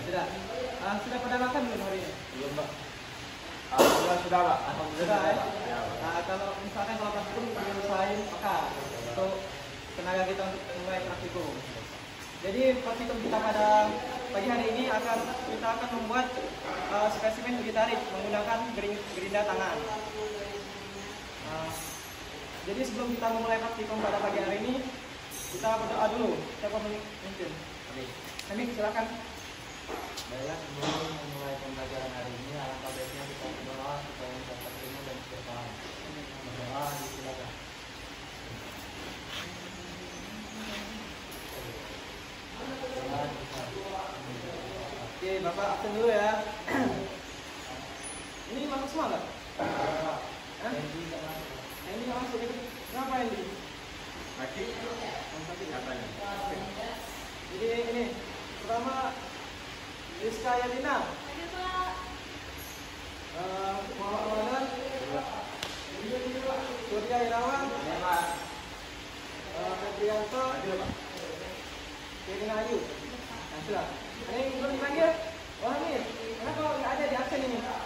Sudah. Sudah pada makan belum hari ini? Belum, Pak. Alhamdulillah sudah, Pak. Alhamdulillah ya. Ya, Pak. Kalau misalkan kalau praktikum usahain maka untuk tenaga kita untuk mulai praktikum. Jadi praktikum kita pada pagi hari ini kita akan membuat spesimen uji tarik menggunakan gerinda tangan. Jadi sebelum kita memulai praktikum pada pagi hari ini, kita berdoa dulu. Siapa memimpin? Amin, silakan. Baiklah, sebelum memulai pembelajaran hari ini, alangkah baiknya kita berdoa supaya mendapat ilmu dan berpaham. Berdoa, silakan. Oke, Bapak absen dulu ya. Ini masuk semua nggak? Ini nggak masuk itu. Kenapa ini? Sakit? Sakit katanya. Jadi ini pertama Rizka Yadina. Muhammad Ramadan. Surya Irawan. Febrianto. Kirina Ayu. Nah, sudah. Ada yang belum dipanggil? Oh, ini. Kenapa nggak ada di absen ini? Nah,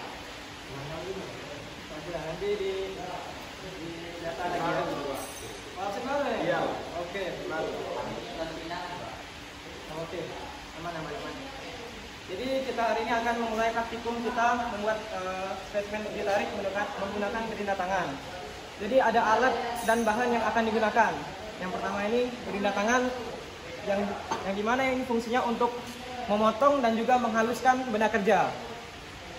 sudah. Nanti di data lagi ya. Oh, absen baru ya? Iya. Oke, baru. Oke, aman. Jadi kita hari ini akan memulai praktikum kita membuat spesimen uji tarik menggunakan gerinda tangan. Jadi ada alat dan bahan yang akan digunakan. Yang pertama ini gerinda tangan yang dimana ini fungsinya untuk memotong dan juga menghaluskan benda kerja.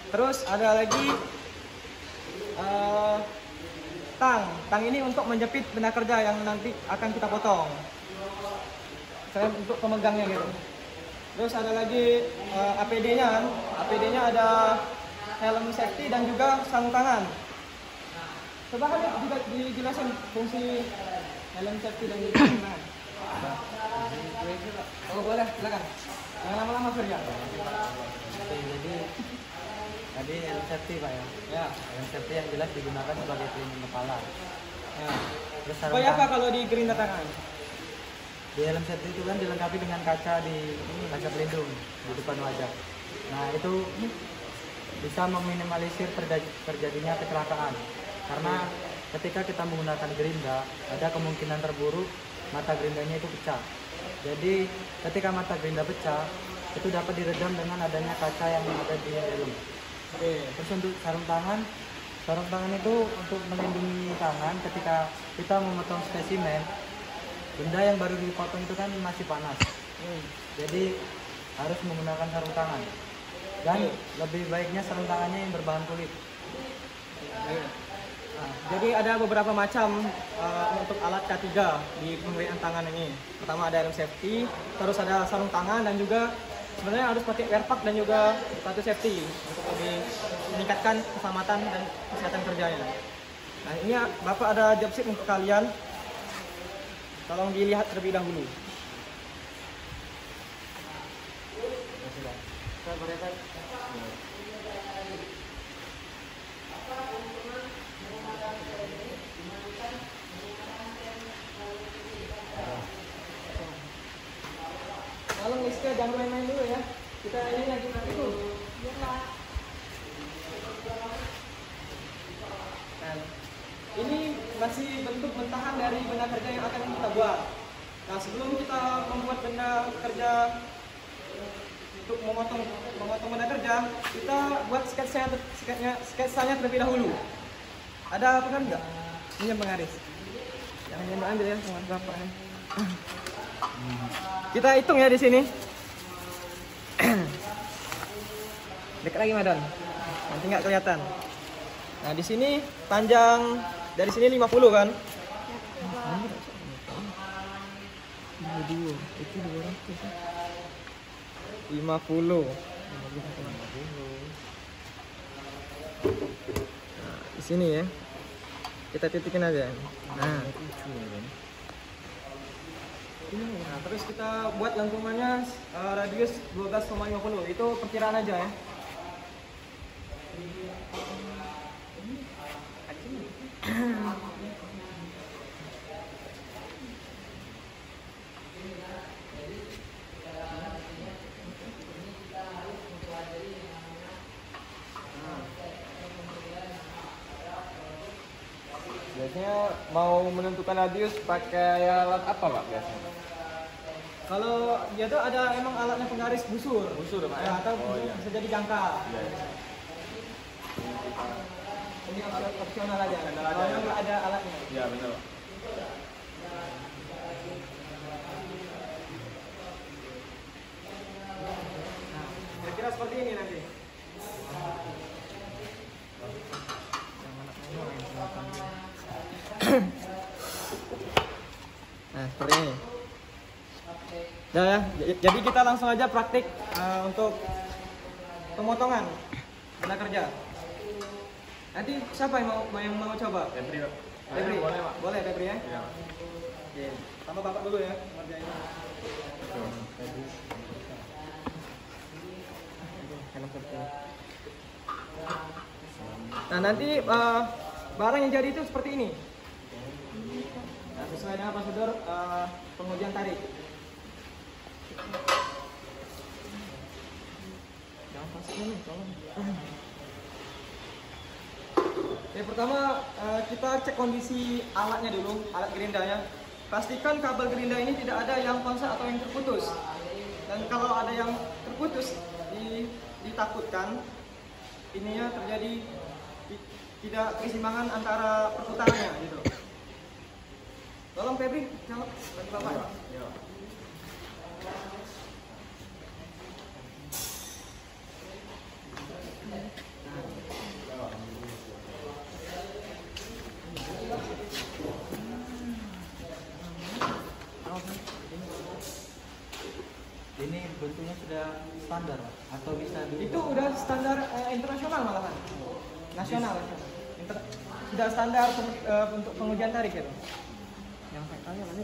Terus ada lagi tang ini untuk menjepit benda kerja yang nanti akan kita potong. Saya untuk pemegangnya gitu. Terus ada lagi APD-nya. APD-nya ada helm safety dan juga sarung tangan. Coba kan juga dijelasin fungsi helm safety dan juga sarung tangan. Oh boleh, silakan. Jangan lama-lama Surya. Jadi tadi helm safety, Pak ya. Ya. Helm safety yang jelas digunakan sebagai pelindung kepala. Ya. Terus Oh ya apa kalau di gerinda tangan? di helm safety itu kan dilengkapi dengan kaca kaca pelindung di depan wajah. Nah itu bisa meminimalisir terjadinya kecelakaan karena ketika kita menggunakan gerinda ada kemungkinan terburuk mata gerindanya itu pecah. Jadi ketika mata gerinda pecah itu dapat diredam dengan adanya kaca yang ada di helm. Oke. Terus untuk sarung tangan itu untuk melindungi tangan ketika kita memotong spesimen. Benda yang baru dipotong itu kan masih panas. Jadi harus menggunakan sarung tangan. Dan lebih baiknya sarung tangannya yang berbahan kulit. Nah, jadi ada beberapa macam untuk alat K3 di pemberian tangan ini. Pertama ada helm safety, terus ada sarung tangan dan juga sebenarnya harus pakai wearpack dan juga sepatu safety untuk lebih meningkatkan keselamatan dan kesehatan kerjanya. Nah ini Bapak ada job sheet untuk kalian. Tolong dilihat terlebih dahulu. Tolong Rizka jangan main-main dulu ya. Kita ini lagi praktikum. Nah, ini masih bentuk mentahan dari benda kerja yang akan kita buat. Nah, sebelum kita membuat benda kerja untuk memotong benda kerja, kita buat sketsanya terlebih dahulu. Ada apa kan enggak? Ini yang pengaris. Jangan ambil ya sama bapak nih. Kita hitung ya di sini. Dekat lagi Madan. Nanti nggak kelihatan. Nah, di sini panjang dari sini 50 kan? 50. Nah, di sini ya. Kita titikin aja. Nah, terus kita buat lengkungannya radius 12,50. Itu perkiraan aja ya. Biasanya mau menentukan radius pakai alat apa Pak biasanya? Kalau dia tuh ada emang alatnya penggaris busur. Busur Pak Ya, ya? atau Oh iya. bisa jadi jangkar. Iya, iya. Ini opsional aja. Opsional aja, Kalau ya. nggak ada alatnya. Iya benar Pak. Nah, kira-kira seperti ini nanti. Nah, seperti ini. Udah ya. Jadi kita langsung aja praktik untuk pemotongan benang kerja. Nanti siapa yang mau coba? Febri Pak. Febri, Boleh Pak. Boleh Febri ya? Iya Pak. Oke. Sama bapak dulu ya ngerjain. Betul. Helm kerja. Nah nanti barang yang jadi itu seperti ini. Nah, sesuai dengan prosedur pengujian tarik. Jangan pasnya nih, tolong. Oke, pertama kita cek kondisi alatnya dulu, alat gerindanya. Pastikan kabel gerinda ini tidak ada yang konslet atau yang terputus. Dan kalau ada yang terputus, ditakutkan ininya terjadi tidak keseimbangan antara perputarannya gitu. Tolong Febri, jawab bagi Bapak. Iya Pak. Ini bentuknya sudah standar Pak? Atau bisa Itu udah standar internasional malahan. Nasional. Sudah standar untuk pengujian tarik gitu. Yang saya tanya nanti.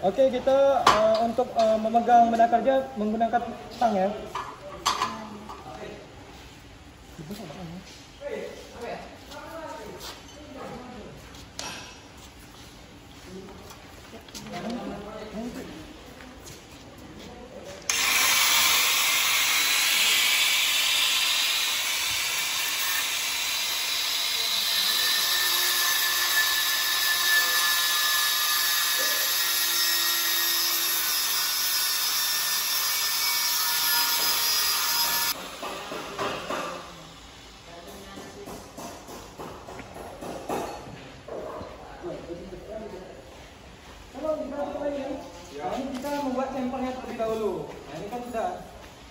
Oke, kita untuk memegang benang kerja menggunakan stang ya. Ini kita membuat sampelnya terlebih dahulu. Nah ini kan sudah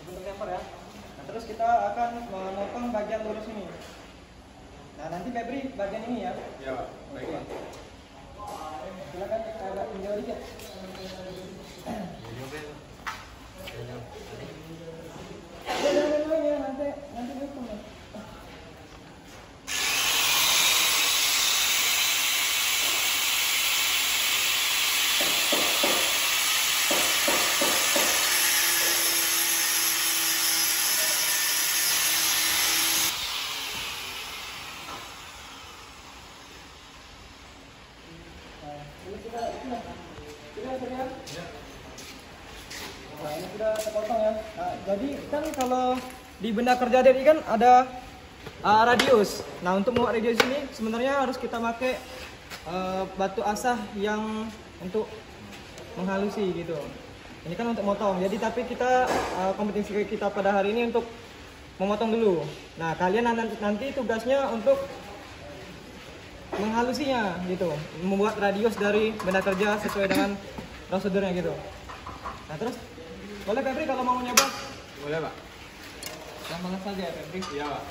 bentuk sampel ya. Nah terus kita akan memotong bagian lurus ini. Nah nanti Febri bagian ini ya. Iya Pak. Baik Pak. Silakan agak menjauh dikit. Ya, nanti dukung ya. Nah, ini sudah terpotong ya. Nah, jadi kan kalau di benda kerja tadi kan ada radius. Nah, untuk membuat radius ini sebenarnya harus kita pakai batu asah yang untuk menghalusi gitu. Ini kan untuk motong. Jadi tapi kita kompetisi kita pada hari ini untuk memotong dulu. Nah, kalian nanti tugasnya untuk menghalusinya gitu, membuat radius dari benda kerja sesuai dengan prosedurnya gitu. Nah terus boleh Febri kalau mau nyoba? Boleh Pak. Gampang saja Febri. Iya Pak.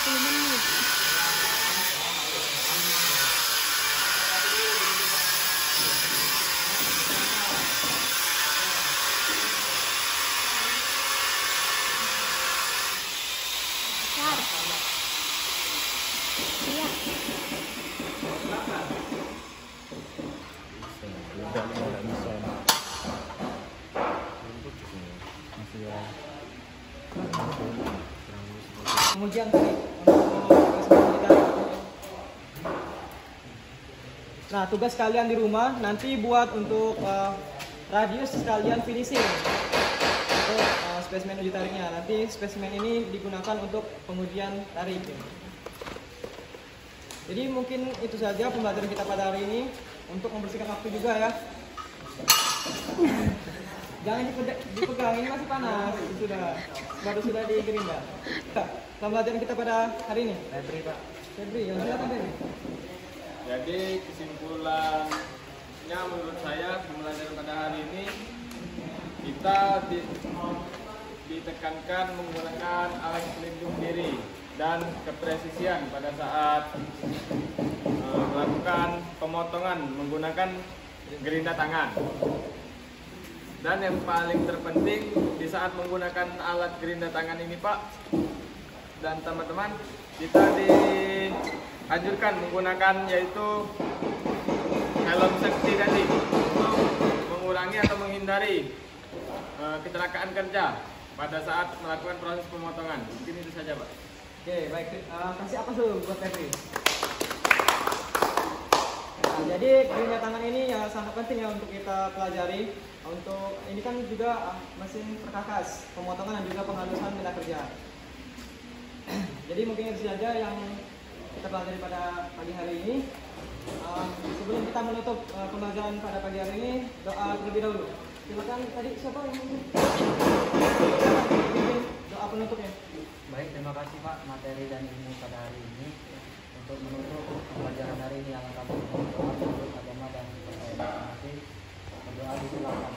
30 menit. Bentar. Iya. Kemudian tadi untuk kita. Nah, tugas kalian di rumah nanti buat untuk radius sekalian finishing untuk spesimen uji tariknya. Nanti spesimen ini digunakan untuk pengujian tarik. Jadi mungkin itu saja pembelajaran kita pada hari ini. Untuk membersihkan waktu juga ya. Jangan dipegang, ini masih panas. Baru sudah digerinda. Pembelajaran kita pada hari ini. Febri, Pak. Febri, ya silakan Febri. Jadi kesimpulannya menurut saya pembelajaran pada hari ini kita ditekankan menggunakan alat pelindung diri dan kepresisian pada saat melakukan pemotongan menggunakan gerinda tangan. Dan yang paling terpenting di saat menggunakan alat gerinda tangan ini Pak dan teman-teman, kita dianjurkan menggunakan yaitu helm safety tadi untuk mengurangi atau menghindari kecelakaan kerja pada saat melakukan proses pemotongan. Mungkin itu saja Pak. Oke, baik. Kasih apa dulu buat Febri? Nah, jadi gerinda tangan ini ya sangat penting ya untuk kita pelajari. Untuk ini kan juga mesin perkakas, pemotongan dan juga penghalusan benda kerja. Jadi mungkin itu saja yang kita pelajari pada pagi hari ini. Sebelum kita menutup pembelajaran pada pagi hari ini, doa terlebih dahulu. Silakan tadi siapa yang memimpin doa penutupnya? Baik, terima kasih Pak materi dan ilmu pada hari ini. Untuk menutup pembelajaran hari ini yang kami berdoa untuk agama dan percaya masing-masing. Berdoa disilakan.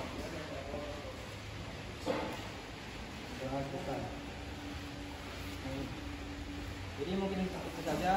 Doa kita. Jadi mungkin itu saja.